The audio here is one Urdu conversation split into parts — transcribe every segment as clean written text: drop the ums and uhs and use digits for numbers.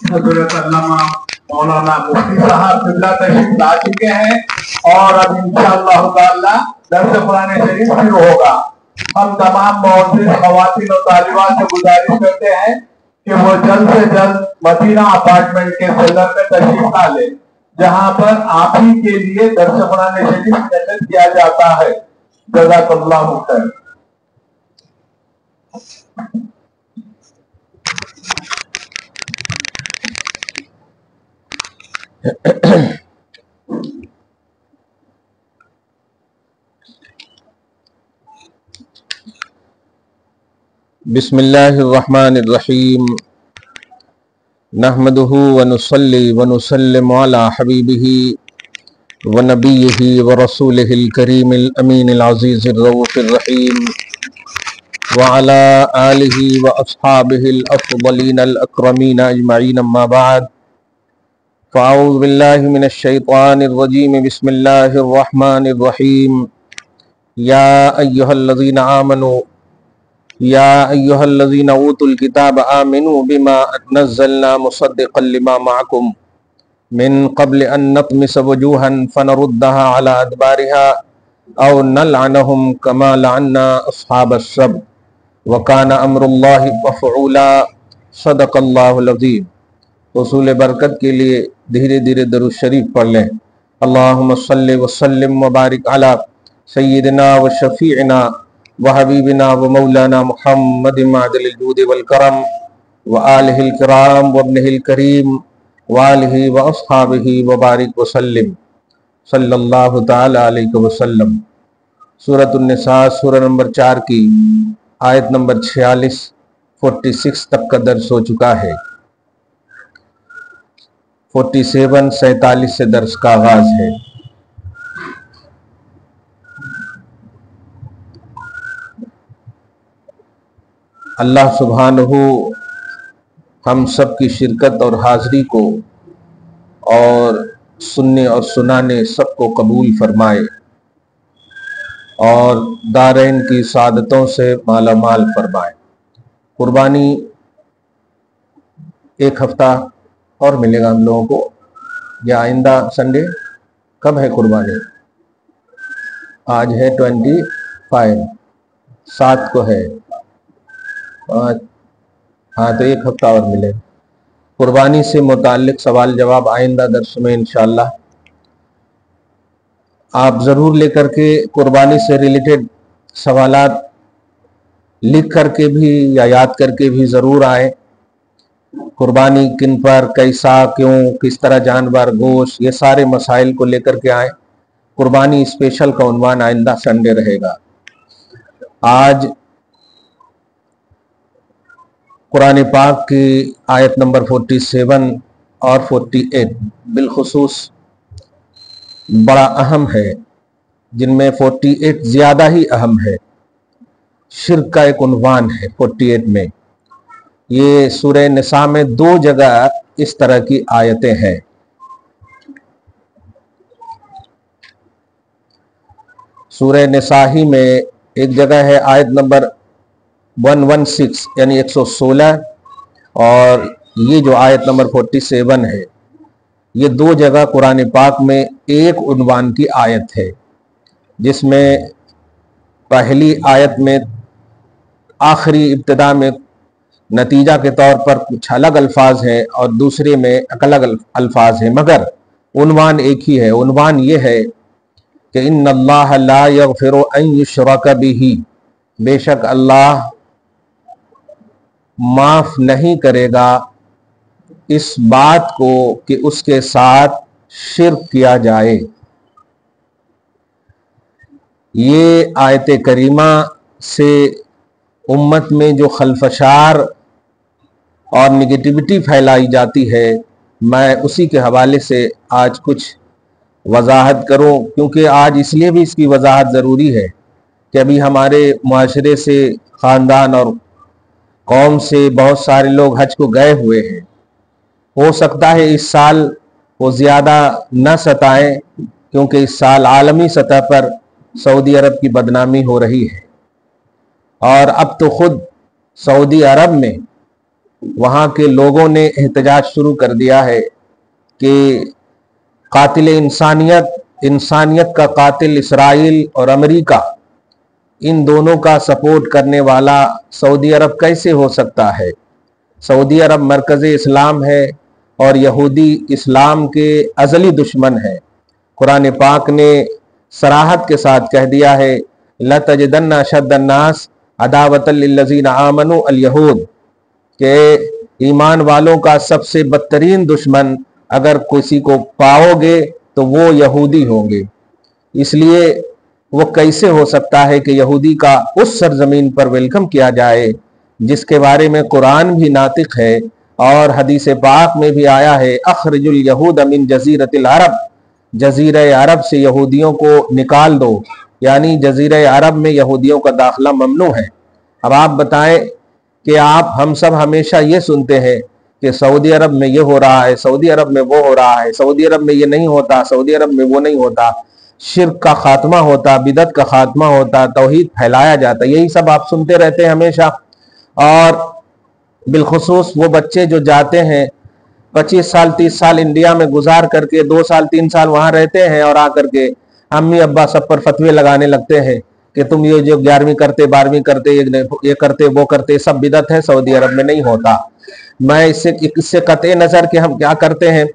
حضرت علامہ مولانا مفتی صاحب قبلہ تشریف لا چکے ہیں اور اب انشاءاللہ تعالی درس قرآن شریف شروع ہوگا۔ ہم تمام معزز خواتین و طالبات سے گزارش کرتے ہیں کہ وہ جلد سے جلد مدینہ اپارٹمنٹ کے سیلر میں تشریف لا لیں، جہاں پر آپ ہی کے لیے درس قرآن شریف منعقد کیا جاتا ہے۔ جزاک اللہ خیر۔ بسم اللہ الرحمن الرحیم نحمده ونصلی ونسلم علی حبیبہ ونبیہ ورسولہ الکریم الامین العزیز الرؤوف الرحیم وعلی آلہ واصحابہ الافضلین الاکرمین اجمعین اما بعد فاعوذ باللہ من الشیطان الرجیم بسم اللہ الرحمن الرحیم یا ایہا الذین آمنوا یا ایہا الذین اوتوا الکتاب آمنوا بما نزلنا مصدقا لما معکم من قبل ان نطمس وجوہا فنردها على ادبارها او نلعنہم کما لعنا اصحاب السبت وکان امر اللہ مفعولا صدق اللہ العظیم۔ حصول برکت کے لیے دھیرے دھیرے درود شریف پڑھ لیں۔ اللہم صلی وسلم وبارک علی سیدنا و شفیعنا وحبیبنا ومولانا محمد معدل الجود والکرم وآلہ الکرام وابنہ الکریم وآلہ واصحابہ وبارک وسلم صلی اللہ تعالی علیہ وسلم۔ سورۃ النساء سورہ نمبر 4 کی آیت نمبر 46 تک کا درس ہو چکا ہے۔ 47 سے درس کا آغاز ہے۔ اللہ سبحانہ ہم سب کی شرکت اور حاضری کو اور سننے اور سنانے سب کو قبول فرمائے اور دارین کی سعادتوں سے مالا مال فرمائے۔ قربانی ایک ہفتہ اور ملے گا ہم لوگوں کو، یا آئندہ سنڈے کب ہے قربانی؟ آج ہے 25، 7 کو ہے، ہاں تو ایک ہفتہ اور ملے۔ قربانی سے متعلق سوال جواب آئندہ درس میں انشاءاللہ آپ ضرور لے کر کے قربانی سے ریلیٹڈ سوالات لکھ کر کے بھی یا یاد کر کے بھی ضرور آئیں۔ قربانی کن پر، کیسا، کیوں، کس طرح جانور، گوشت، یہ سارے مسائل کو لے کر کے آئیں۔ قربانی اسپیشل کا عنوان آئندہ سنڈے رہے گا۔ آج قرآن پاک کی آیت نمبر 47 اور 48 بالخصوص بڑا اہم ہے، جن میں 48 زیادہ ہی اہم ہے۔ شرک کا ایک عنوان ہے 48 میں۔ یہ سورہ نساء میں 2 جگہ اس طرح کی آیتیں ہیں۔ سورہ نساء ہی میں ایک جگہ ہے آیت نمبر 116 یعنی 116، اور یہ جو آیت نمبر 47 ہے، یہ 2 جگہ قرآن پاک میں ایک عنوان کی آیت ہے، جس میں پہلی آیت میں آخری ابتدا میں نتیجہ کے طور پر کچھ الگ الفاظ ہیں اور دوسرے میں الگ الفاظ ہیں، مگر عنوان ایک ہی ہے۔ عنوان یہ ہے کہ ان اللہ لا یغفر ان یشرک بہ، بے شک اللہ معاف نہیں کرے گا اس بات کو کہ اس کے ساتھ شرک کیا جائے۔ یہ آیت کریمہ سے امت میں جو خلفشار اور نگیٹیوٹی پھیلائی جاتی ہے، میں اسی کے حوالے سے آج کچھ وضاحت کروں، کیونکہ آج اس لیے بھی اس کی وضاحت ضروری ہے کہ ابھی ہمارے معاشرے سے، خاندان اور قوم سے بہت سارے لوگ حج کو گئے ہوئے ہیں۔ ہو سکتا ہے اس سال وہ زیادہ نہ ستائیں، کیونکہ اس سال عالمی سطح پر سعودی عرب کی بدنامی ہو رہی ہے، اور اب تو خود سعودی عرب میں وہاں کے لوگوں نے احتجاج شروع کر دیا ہے کہ قاتل انسانیت کا قاتل اسرائیل اور امریکہ، ان دونوں کا سپورٹ کرنے والا سعودی عرب کیسے ہو سکتا ہے؟ سعودی عرب مرکز اسلام ہے اور یہودی اسلام کے ازلی دشمن ہیں۔ قرآن پاک نے صراحت کے ساتھ کہہ دیا ہے لَتَجِدَنَّ أَشَدَّ النَّاسِ عَدَاوَةً لِلَّذِينَ آمَنُوا الْيَهُودُ، کہ ایمان والوں کا سب سے بدترین دشمن اگر کسی کو پاؤ گے تو وہ یہودی ہوں گے۔ اس لیے وہ کیسے ہو سکتا ہے کہ یہودی کا اس سرزمین پر ویلکم کیا جائے جس کے بارے میں قرآن بھی ناطق ہے اور حدیث پاک میں بھی آیا ہے اخرج الیہود من جزیرۃ العرب، جزیرہ عرب سے یہودیوں کو نکال دو، یعنی جزیرہ عرب میں یہودیوں کا داخلہ ممنوع ہے۔ اب آپ بتائیں کہ ہم سب ہمیشہ یہ سنتے ہیں کہ سعودی عرب میں یہ ہو رہا ہے، سعودی عرب میں وہ ہو رہا ہے، سعودی عرب میں یہ نہیں ہوتا، سعودی عرب میں وہ نہیں ہوتا، شرک کا خاتمہ ہوتا، بدعت کا خاتمہ ہوتا، توحید پھیلایا جاتا، یہی سب آپ سنتے رہتے ہیں ہمیشہ۔ اور بالخصوص وہ بچے جو جاتے ہیں 25 سال 30 سال انڈیا میں گزار کر کے 2 سال 3 سال وہاں رہتے ہیں اور آ کر کے امی ابا سب پر فتوے لگانے لگتے ہیں کہ تم یہ جو 11ویں کرتے 12ویں کرتے یہ کرتے وہ کرتے سب بدعت ہے، سعودی عرب میں نہیں ہوتا۔ میں اس سے قطع نظر کہ ہم کیا کرتے ہیں،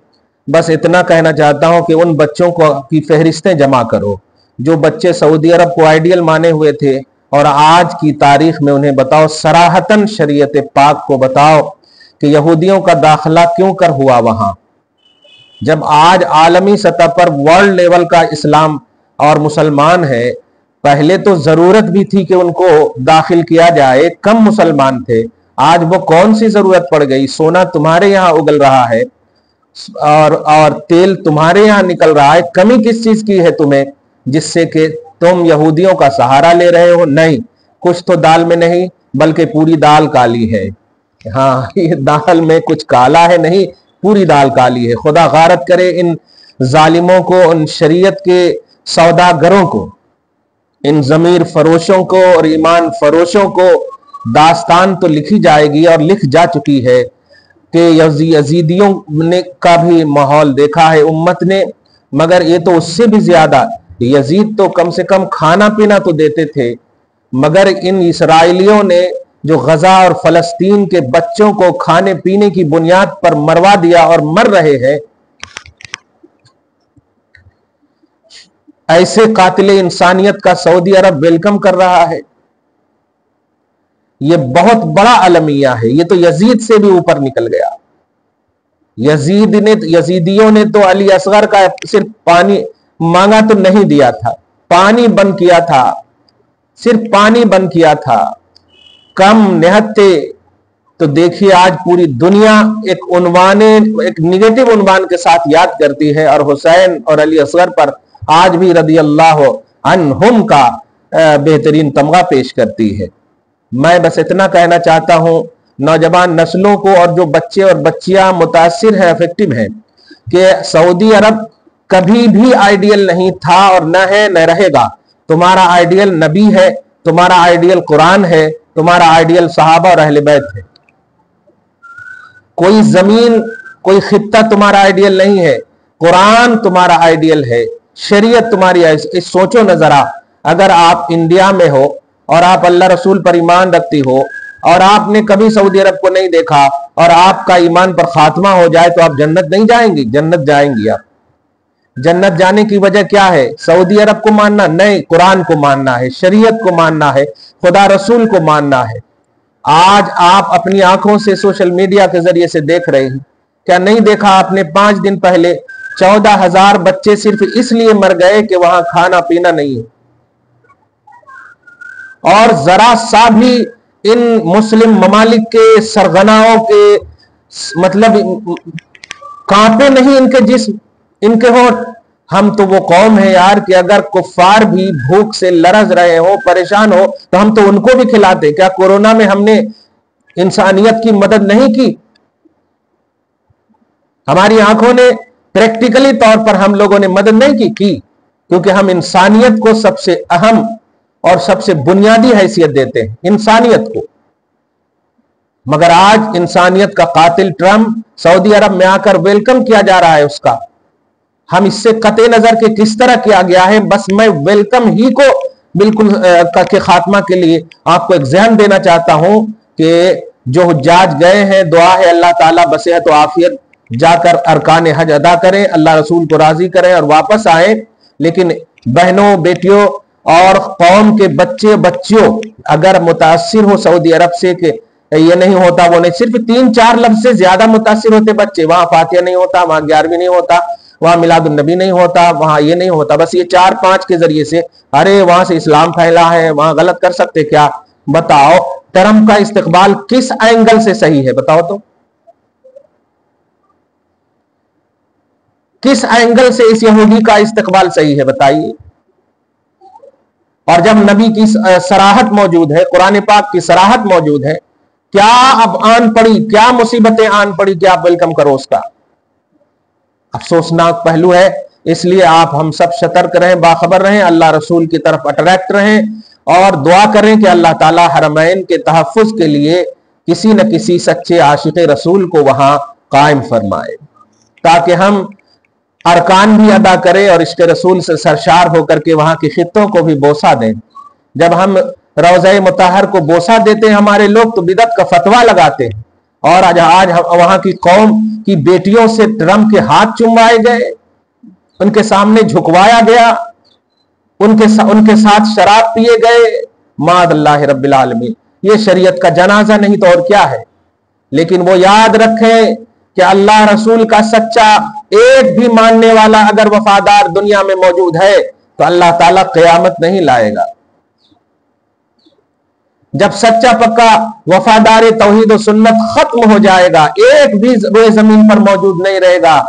بس اتنا کہنا چاہتا ہوں کہ ان بچوں کی فہرستیں جمع کرو جو بچے سعودی عرب کو آئیڈیل مانے ہوئے تھے، اور آج کی تاریخ میں انہیں بتاؤ، صراحتاً شریعت پاک کو بتاؤ کہ یہودیوں کا داخلہ کیوں کر ہوا وہاں، جب آج عالمی سطح پر ورلڈ لیول کا اسلام اور مسلمان ہے۔ پہلے تو ضرورت بھی تھی کہ ان کو داخل کیا جائے، کم مسلمان تھے، آج وہ کون سی ضرورت پڑ گئی؟ سونا تمہارے یہاں اگل رہا ہے اور تیل تمہارے یہاں نکل رہا ہے، کمی کس چیز کی ہے تمہیں جس سے کہ تم یہودیوں کا سہارا لے رہے ہو؟ نہیں، کچھ تو دال میں نہیں بلکہ پوری دال کالی ہے۔ ہاں، یہ دال میں کچھ کالا ہے نہیں، پوری دال کالی ہے۔ خدا غارت کرے ان ظالموں کو، ان شریعت کے سوداگروں کو، ان ضمیر فروشوں کو اور ایمان فروشوں کو۔ داستان تو لکھی جائے گی اور لکھ جا چکی ہے کہ یزیدیوں نے کا بھی ماحول دیکھا ہے امت نے، مگر یہ تو اس سے بھی زیادہ، یزید تو کم سے کم کھانا پینا تو دیتے تھے، مگر ان اسرائیلیوں نے جو غزہ اور فلسطین کے بچوں کو کھانے پینے کی بنیاد پر مروا دیا اور مر رہے ہیں، ایسے قاتل انسانیت کا سعودی عرب ویلکم کر رہا ہے۔ یہ بہت بڑا المیہ ہے، یہ تو یزید سے بھی اوپر نکل گیا۔ یزیدیوں نے تو علی اصغر کا صرف پانی مانگا تو نہیں دیا تھا، پانی بند کیا تھا، صرف پانی بند کیا تھا، کم نہتے۔ تو دیکھیے آج پوری دنیا ایک نیگیٹو عنوان کے ساتھ یاد کرتی ہے، اور حسین اور علی اصغر پر آج بھی رضی اللہ عنہم کا بہترین تمغہ پیش کرتی ہے۔ میں بس اتنا کہنا چاہتا ہوں نوجوان نسلوں کو، اور جو بچے اور بچیاں متاثر ہیں، افیکٹو ہیں، کہ سعودی عرب کبھی بھی آئیڈیل نہیں تھا اور نہ ہے نہ رہے گا۔ تمہارا آئیڈیل نبی ہے، تمہارا آئیڈیل قرآن ہے، تمہارا آئیڈیل صحابہ اور اہل بیت ہے۔ کوئی زمین کوئی خطہ تمہارا آئیڈیل نہیں ہے، قرآن تمہارا آئیڈیل ہے، شریعت تمہاری ہے۔ اس سوچو نظرہ، اگر آپ انڈیا میں ہو اور آپ اللہ رسول پر ایمان رکھتی ہو اور آپ نے کبھی سعودی عرب کو نہیں دیکھا اور آپ کا ایمان پر خاتمہ ہو جائے تو آپ جنت نہیں جائیں گی؟ جنت جائیں گی آپ۔ جنت جانے کی وجہ کیا ہے؟ سعودی عرب کو ماننا نہیں، قرآن کو ماننا ہے، شریعت کو ماننا ہے، خدا رسول کو ماننا ہے۔ آج آپ اپنی آنکھوں سے سوشل میڈیا کے ذریعے سے دیکھ رہے ہیں، کیا نہیں دیکھا آپ نے 5 دن پہلے 14,000 بچے صرف اس لیے مر گئے کہ وہاں کھانا پینا نہیں ہے؟ اور ذرا سا بھی ان مسلم ممالک کے سرغناؤں کے مطلب کانپے نہیں ان کے جسم، ان کے ہونٹ۔ ہم تو وہ قوم ہے یار کہ اگر کفار بھی بھوک سے لرز رہے ہو، پریشان ہو، تو ہم تو ان کو بھی کھلاتے۔ کیا کورونا میں ہم نے انسانیت کی مدد نہیں کی؟ ہماری آنکھوں نے پریکٹیکلی طور پر ہم لوگوں نے مدد نہیں کی، کیونکہ ہم انسانیت کو سب سے اہم اور سب سے بنیادی حیثیت دیتے ہیں، انسانیت کو۔ مگر آج انسانیت کا قاتل ٹرمپ سعودی عرب میں آ کر ویلکم کیا جا رہا ہے اس کا. ہم اس سے قطع نظر کہ کس طرح کیا گیا ہے، بس میں ویلکم ہی کو بالکل کے خاتمہ کے لیے آپ کو ایک ذہن دینا چاہتا ہوں کہ جو حجاج گئے ہیں، دعا ہے اللہ تعالیٰ بصحت و عافیت جا کر ارکان حج ادا کریں، اللہ رسول کو راضی کریں اور واپس آئیں. لیکن بہنوں، بیٹیوں اور قوم کے بچیوں اگر متاثر ہو سعودی عرب سے کہ یہ نہیں ہوتا وہ نہیں، صرف 3-4 لفظ سے زیادہ متاثر ہوتے بچے، وہاں فاتحہ نہیں ہوتا، وہاں 11ویں نہیں ہوتا، وہاں میلاد النبی نہیں ہوتا، وہاں یہ نہیں ہوتا، بس یہ 4-5 کے ذریعے سے ارے وہاں سے اسلام پھیلا ہے، وہاں غلط کر سکتے کیا. بتاؤ ٹرمپ کا استقبال کس اینگل سے صحیح ہے؟ بتاؤ تو کس اینگل سے اس یہودی کا استقبال صحیح ہے؟ بتائیے. اور جب نبی کی صراحت موجود ہے، قرآن پاک کی صراحت موجود ہے، کیا اب آن پڑی، کیا مصیبتیں آن پڑی کہ آپ ویلکم کرو اس کا؟ افسوسناک پہلو ہے. اس لیے آپ ہم سب سترک رہیں، باخبر رہیں، اللہ رسول کی طرف اٹریکٹ رہیں اور دعا کریں کہ اللہ تعالی حرمین کے تحفظ کے لیے کسی نہ کسی سچے عاشق رسول کو وہاں قائم فرمائے تاکہ ہم ارکان بھی ادا کریں اور عشق رسول سے سرشار ہو کر کے وہاں کے خطوں کو بھی بوسہ دیں. جب ہم روضہ مطہر کو بوسہ دیتے ہیں ہمارے لوگ تو بدعت کا فتویٰ لگاتے ہیں، اور آج وہاں کی قوم کی بیٹیوں سے ٹرمپ کے ہاتھ چوموائے گئے، ان کے سامنے جھکوایا گیا، ان کے ساتھ شراب پیے گئے. معاذ اللہ رب العالمین. یہ شریعت کا جنازہ نہیں تو اور کیا ہے. لیکن وہ یاد رکھیں کہ اللہ رسول کا سچا ایک بھی ماننے والا اگر وفادار دنیا میں موجود ہے تو اللہ تعالیٰ قیامت نہیں لائے گا. جب سچا پکا وفادار توحید و سنت ختم ہو جائے گا، ایک بھی روئے زمین پر موجود نہیں رہے گا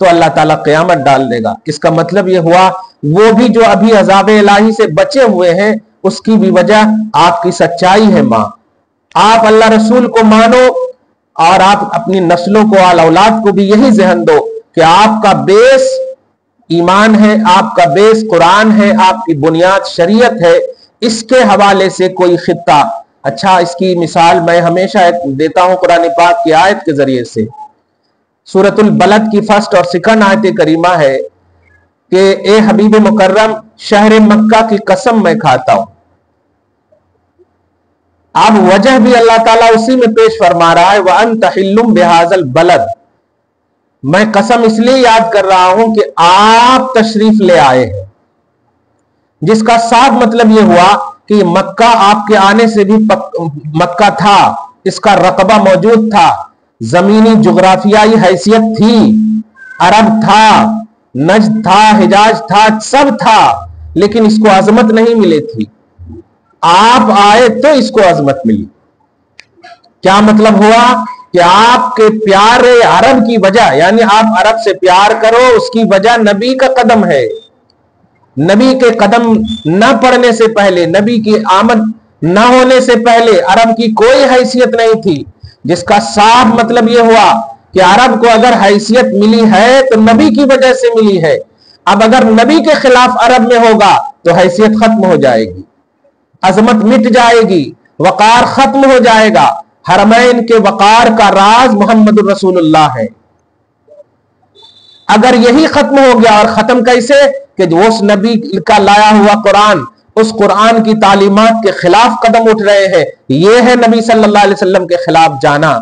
تو اللہ تعالیٰ قیامت ڈال دے گا. اس کا مطلب یہ ہوا وہ بھی جو ابھی عذاب الہی سے بچے ہوئے ہیں اس کی بھی وجہ آپ کی سچائی ہے. ماں آپ اللہ رسول کو مانو اور آپ اپنی نسلوں کو آل اولاد کو بھی یہی ذہن دو کہ آپ کا بیس ایمان ہے، آپ کا بیس قرآن ہے، آپ کی بنیاد شریعت ہے. اس کے حوالے سے کوئی خطہ اچھا، اس کی مثال میں ہمیشہ دیتا ہوں قرآن پاک کی آیت کے ذریعے سے. سورۃ البلد کی 1 اور 2 آیت کریمہ ہے کہ اے حبیب مکرم شہر مکہ کی قسم میں کھاتا ہوں. اب وجہ بھی اللہ تعالیٰ اسی میں پیش فرما رہا ہے وَأَنْتَ حِلٌّ بِهَذَا الْبَلَدِ. میں قسم اس لیے یاد کر رہا ہوں کہ آپ تشریف لے آئے ہیں، جس کا صاف مطلب یہ ہوا کہ مکہ آپ کے آنے سے بھی مکہ تھا، اس کا رقبہ موجود تھا، زمینی جغرافیائی حیثیت تھی، عرب تھا، نجد تھا، حجاز تھا، سب تھا، لیکن اس کو عظمت نہیں ملی تھی. آپ آئے تو اس کو عظمت ملی. کیا مطلب ہوا کہ آپ کے پیار عرب کی وجہ، یعنی آپ عرب سے پیار کرو، اس کی وجہ نبی کا قدم ہے. نبی کے قدم نہ پڑنے سے پہلے، نبی کی آمد نہ ہونے سے پہلے عرب کی کوئی حیثیت نہیں تھی، جس کا صاف مطلب یہ ہوا کہ عرب کو اگر حیثیت ملی ہے تو نبی کی وجہ سے ملی ہے. اب اگر نبی کے خلاف عرب میں ہوگا تو حیثیت ختم ہو جائے گی، عظمت مٹ جائے گی، وقار ختم ہو جائے گا. حرمین کے وقار کا راز محمد الرسول اللہ ہے. اگر یہی ختم ہو گیا، اور ختم کیسے کہ جو اس نبی کا لایا ہوا قرآن، اس قرآن کی تعلیمات کے خلاف قدم اٹھ رہے ہیں، یہ ہے نبی صلی اللہ علیہ وسلم کے خلاف جانا،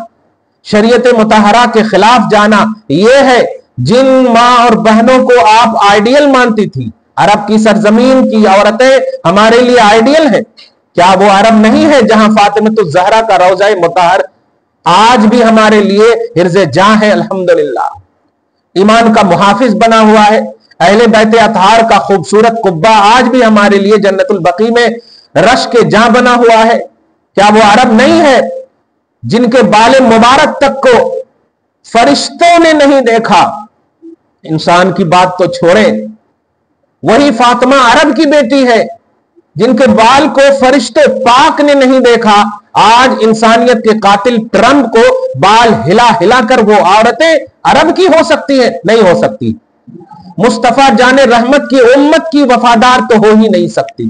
شریعت مطہرہ کے خلاف جانا. یہ ہے جن ماں اور بہنوں کو آپ آئیڈیل مانتی تھی، عرب کی سرزمین کی عورتیں ہمارے لیے آئیڈیل ہیں. کیا وہ عرب نہیں ہے جہاں فاطمۃ الزہرا کا روضہ مطہر آج بھی ہمارے لیے حرز جاں ہے؟ الحمدللہ ایمان کا محافظ بنا ہوا ہے. اہل بیت اطہار کا خوبصورت قبہ آج بھی ہمارے لیے جنت البقیع میں رش کے جاں بنا ہوا ہے. کیا وہ عرب نہیں ہے جن کے بال مبارک تک کو فرشتوں نے نہیں دیکھا؟ انسان کی بات تو چھوڑیں، وہی فاطمہ عرب کی بیٹی ہے جن کے بال کو فرشتے پاک نے نہیں دیکھا. آج انسانیت کے قاتل ٹرمپ کو بال ہلا ہلا کر وہ عورتیں عرب کی ہو سکتی ہیں؟ نہیں ہو سکتی. مصطفیٰ جان رحمت کی امت کی وفادار تو ہو ہی نہیں سکتی.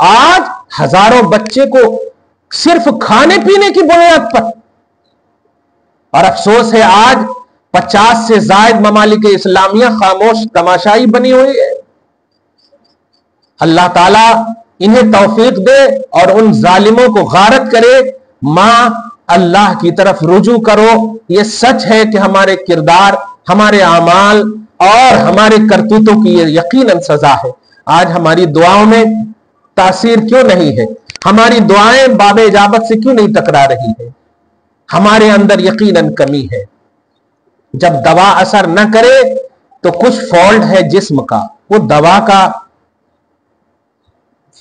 آج ہزاروں بچے کو صرف کھانے پینے کی بنیاد پر، اور افسوس ہے آج 50 سے زائد ممالک اسلامیہ خاموش تماشائی بنی ہوئی ہے۔ اللہ تعالیٰ انہیں توفیق دے اور ان ظالموں کو غارت کرے۔ ماں اللہ کی طرف رجوع کرو۔ یہ سچ ہے کہ ہمارے کردار، ہمارے اعمال اور ہمارے کرتوتوں کی یہ یقیناً سزا ہے۔ آج ہماری دعاؤں میں تاثیر کیوں نہیں ہے؟ ہماری دعائیں باب اجابت سے کیوں نہیں ٹکرا رہی ہے؟ ہمارے اندر یقیناً کمی ہے۔ جب دوا اثر نہ کرے تو کچھ فالٹ ہے جسم کا، وہ دوا کا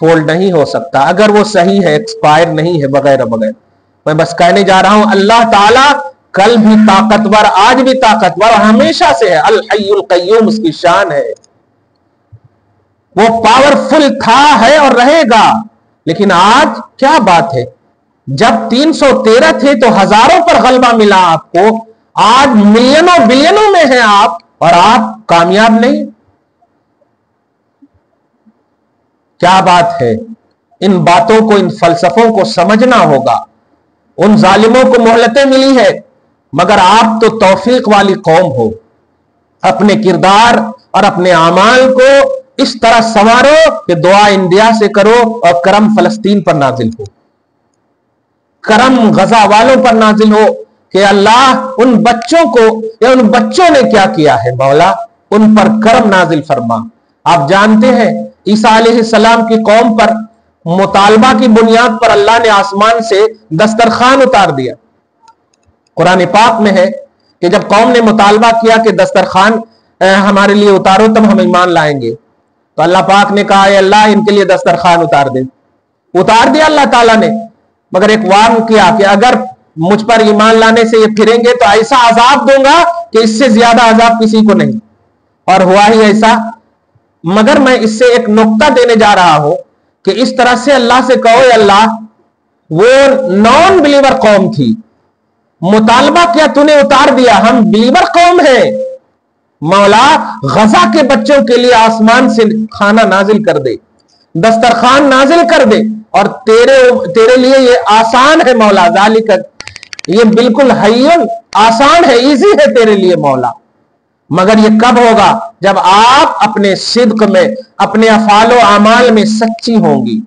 فالٹ نہیں ہو سکتا اگر وہ صحیح ہے، ایکسپائر نہیں ہے، وغیرہ وغیرہ۔ میں بس کہنے جا رہا ہوں اللہ تعالیٰ کل بھی طاقتور، آج بھی طاقتور، ہمیشہ سے ہے، الحی القیوم اس کی شان ہے۔ وہ پاورفل تھا، ہے اور رہے گا۔ لیکن آج کیا بات ہے، جب 313 تھے تو ہزاروں پر غلبہ ملا آپ کو، آج ملینوں بلینوں میں ہیں آپ اور آپ کامیاب نہیں۔ کیا بات ہے؟ ان باتوں کو، ان فلسفوں کو سمجھنا ہوگا۔ ان ظالموں کو مہلتیں ملی ہے، مگر آپ تو توفیق والی قوم ہو۔ اپنے کردار اور اپنے اعمال کو اس طرح سنوارو کہ دعا انڈیا سے کرو اور کرم فلسطین پر نازل ہو، کرم غزہ والوں پر نازل ہو کہ اللہ ان بچوں کو، یا ان بچوں نے کیا کیا ہے مولا، ان پر کرم نازل فرما۔ آپ جانتے ہیں عیسیٰ علیہ السلام کی قوم پر مطالبہ کی بنیاد پر اللہ نے آسمان سے دسترخوان اتار دیا۔ قرآن پاک میں ہے کہ جب قوم نے مطالبہ کیا کہ دسترخوان ہمارے لیے اتارو تب ہم ایمان لائیں گے، تو اللہ پاک نے کہا اے اللہ ان کے لیے دسترخوان اتار دے۔ اتار دیا اللہ تعالیٰ نے، مگر ایک وارن کیا کہ اگر مجھ پر ایمان لانے سے یہ پھریں گے تو ایسا عذاب دوں گا کہ اس سے زیادہ عذاب کسی کو نہیں، اور ہوا ہی ایسا۔ مگر میں اس سے ایک نقطہ دینے جا رہا ہوں کہ اس طرح سے اللہ سے کہو اے اللہ، وہ نان بلیور قوم تھی، مطالبہ کیا تو نے اتار دیا، ہم بلیور قوم ہیں، مولا غزہ کے بچوں کے لیے آسمان سے کھانا نازل کر دے، دسترخوان نازل کر دے، اور تیرے لیے یہ آسان ہے مولا، ذالک، یہ بالکل حیون آسان ہے، ایزی ہے تیرے لیے مولا۔ مگر یہ کب ہوگا؟ جب آپ اپنے صدق میں، اپنے افعال و اعمال میں سچی ہوں گی،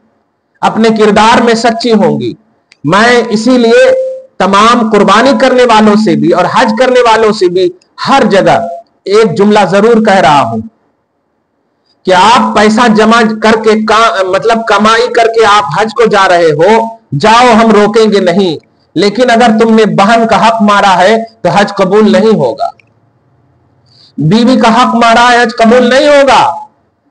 اپنے کردار میں سچی ہوں گی۔ میں اسی لیے تمام قربانی کرنے والوں سے بھی اور حج کرنے والوں سے بھی ہر جگہ ایک جملہ ضرور کہہ رہا ہوں کہ آپ پیسہ جمع کر کے، مطلب کمائی کر کے آپ حج کو جا رہے ہو، جاؤ، ہم روکیں گے نہیں، لیکن اگر تم نے بہن کا حق مارا ہے تو حج قبول نہیں ہوگا، بیوی کا حق مارا ہے حج قبول نہیں ہوگا۔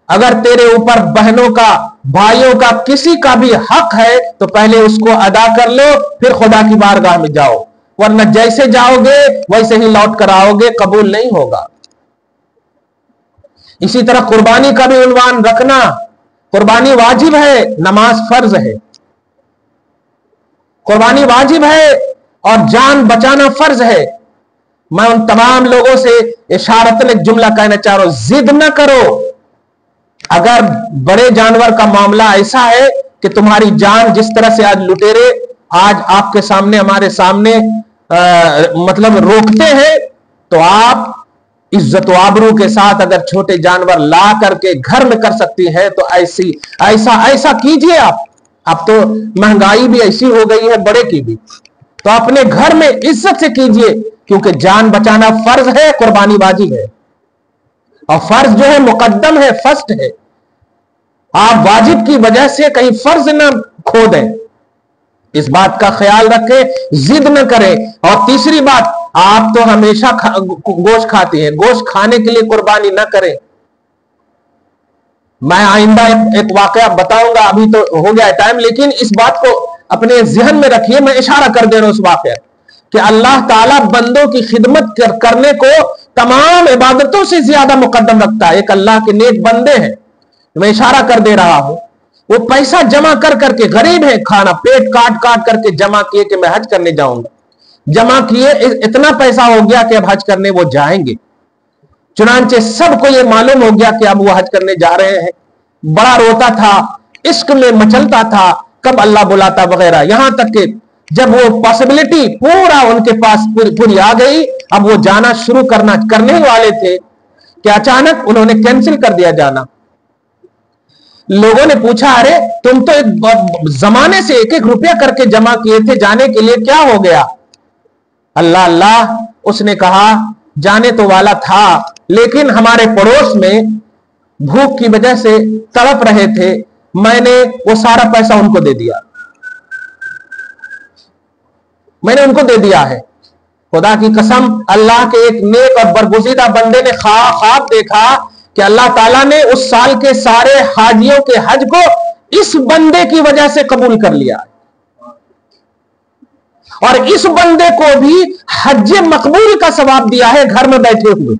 اگر تیرے اوپر بہنوں کا، بھائیوں کا، کسی کا بھی حق ہے تو پہلے اس کو ادا کر لو، پھر خدا کی بارگاہ میں جاؤ، ورنہ جیسے جاؤ گے ویسے ہی لوٹ کر آؤ گے، قبول نہیں ہوگا۔ اسی طرح قربانی کا بھی عنوان رکھنا، قربانی واجب ہے، نماز فرض ہے، قربانی واجب ہے اور جان بچانا فرض ہے۔ میں ان تمام لوگوں سے اشارتاً ایک جملہ کہنا چاہ رہا ہوں، ضد نہ کرو۔ اگر بڑے جانور کا معاملہ ایسا ہے کہ تمہاری جان جس طرح سے آج لٹیرے آج آپ کے سامنے، ہمارے سامنے مطلب روکتے ہیں، تو آپ عزت و آبرو کے ساتھ اگر چھوٹے جانور لا کر کے گھر میں کر سکتی ہیں تو ایسا کیجئے۔ اب تو مہنگائی بھی ایسی ہو گئی ہے، بڑے کی بھی، تو اپنے گھر میں عزت سے کیجئے، کیونکہ جان بچانا فرض ہے، قربانی واجب ہے، اور فرض جو ہے مقدم ہے، فرسٹ ہے۔ آپ واجب کی وجہ سے کہیں فرض نہ کھو دیں، اس بات کا خیال رکھیں، ضد نہ کریں۔ اور تیسری بات، آپ تو ہمیشہ گوشت کھاتے ہیں، گوشت کھانے کے لیے قربانی نہ کریں۔ میں آئندہ ایک واقعہ بتاؤں گا، ابھی تو ہو گیا ہے ٹائم، لیکن اس بات کو اپنے ذہن میں رکھیے، میں اشارہ کر دے رہا ہوں اس واقعہ کہ اللہ تعالیٰ بندوں کی خدمت کرنے کو تمام عبادتوں سے زیادہ مقدم رکھتا ہے۔ ایک اللہ کے نیک بندے ہیں، میں اشارہ کر دے رہا ہوں، وہ پیسہ جمع کر کے، غریب ہیں، کھانا پیٹ کاٹ کر کے جمع کیے کہ میں حج کرنے جاؤں گا، جمع کیے، اتنا پیسہ ہو گیا کہ اب حج کرنے وہ جائیں گے۔ چنانچہ سب کو یہ معلوم ہو گیا کہ اب وہ حج کرنے جا رہے ہیں۔ بڑا روتا تھا عشق میں مچلتا تھا کب اللہ بلاتا وغیرہ، یہاں تک کہ جب وہ پاسبلٹی پورا ان کے پاس پوری آ گئی، اب وہ جانا شروع کرنے والے تھے کہ اچانک انہوں نے کینسل کر دیا جانا۔ لوگوں نے پوچھا ارے تم تو ایک زمانے سے 1-1 روپیہ کر کے جمع کیے تھے جانے کے لیے، کیا ہو گیا؟ اللہ اس نے کہا جانے تو والا تھا لیکن ہمارے پڑوس میں بھوک کی وجہ سے تڑپ رہے تھے، میں نے وہ سارا پیسہ ان کو دے دیا، میں نے ان کو دے دیا ہے۔ خدا کی قسم، اللہ کے ایک نیک اور برگزیدہ بندے نے خواب دیکھا کہ اللہ تعالیٰ نے اس سال کے سارے حاجیوں کے حج کو اس بندے کی وجہ سے قبول کر لیا، اور اس بندے کو بھی حج مقبول کا ثواب دیا ہے گھر میں بیٹھے ہوئے۔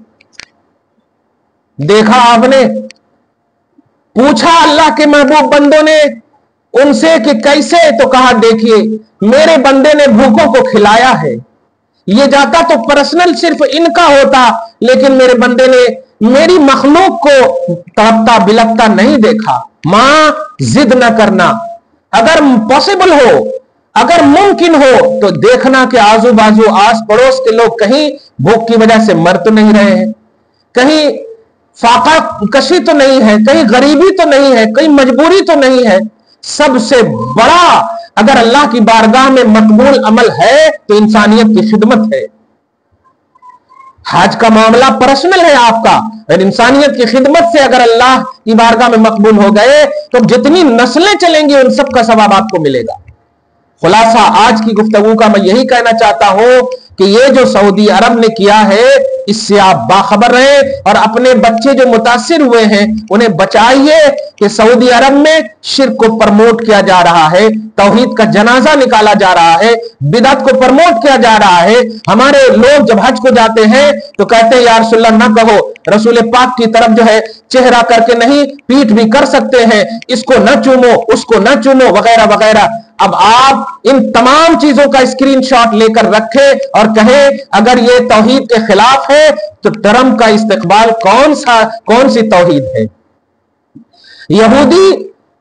دیکھا آپ نے، پوچھا اللہ کے محبوب بندوں نے ان سے کہ کیسے، تو کہا دیکھیے میرے بندے نے بھوکوں کو کھلایا ہے، یہ جاتا تو پرسنل صرف ان کا ہوتا، لیکن میرے بندے نے میری مخلوق کو تڑپتا بلکتا نہیں دیکھا۔ ماں ضد نہ کرنا، اگر پاسبل ہو، اگر ممکن ہو تو دیکھنا کہ آزو بازو آس پڑوس کے لوگ کہیں بھوک کی وجہ سے مر تو نہیں رہے ہیں، کہیں فاقہ کشی تو نہیں ہے، کہیں غریبی تو نہیں ہے، کہیں مجبوری تو نہیں ہے۔ سب سے بڑا اگر اللہ کی بارگاہ میں مقبول عمل ہے تو انسانیت کی خدمت ہے۔ حج کا معاملہ پرسنل ہے آپ کا، اور انسانیت کی خدمت سے اگر اللہ کی بارگاہ میں مقبول ہو گئے تو جتنی نسلیں چلیں گی ان سب کا ثواب آپ کو ملے گا۔ خلاصہ آج کی گفتگو کا میں یہی کہنا چاہتا ہوں کہ یہ جو سعودی عرب نے کیا ہے اس سے آپ باخبر رہیں، اور اپنے بچے جو متاثر ہوئے ہیں انہیں بچائیے کہ سعودی عرب میں شرک کو پرموٹ کیا جا رہا ہے، توحید کا جنازہ نکالا جا رہا ہے، بدعت کو پرموٹ کیا جا رہا ہے۔ ہمارے لوگ جب حج کو جاتے ہیں تو کہتے ہیں یا رسول اللہ نہ کہو، رسول پاک کی طرف جو ہے چہرہ کر کے نہیں، پیٹ بھی کر سکتے ہیں، اس کو نہ چومو، اس کو نہ چومو وغیرہ وغیرہ۔ اب آپ ان تمام چیزوں کا اسکرین شاٹ لے کر رکھیں اور کہیں اگر یہ توحید کے خلاف ہے تو ٹرمپ کا استقبال کون سی توحید ہے؟ یہودی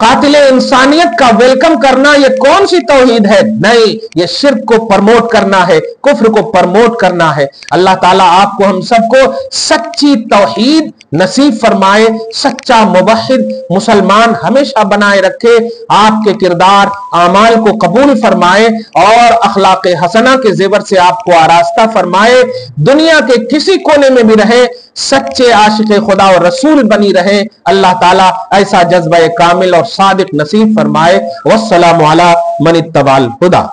قاتل انسانیت کا ویلکم کرنا یہ کون سی توحید ہے؟ نہیں، یہ شرک کو پرموٹ کرنا ہے، کفر کو پرموٹ کرنا ہے۔ اللہ تعالیٰ آپ کو ہم سب کو سچی توحید نصیب فرمائے، سچا موحد مسلمان ہمیشہ بنائے رکھے، آپ کے کردار اعمال کو قبول فرمائے اور اخلاق حسنہ کے زیور سے آپ کو آراستہ فرمائے، دنیا کے کسی کونے میں بھی رہے سچے عاشق خدا اور رسول بنی رہے۔ اللہ تعالیٰ ایسا جذبہ کامل اور صادق نصیب فرمائے۔ والسلام علی من اتبع الہدی۔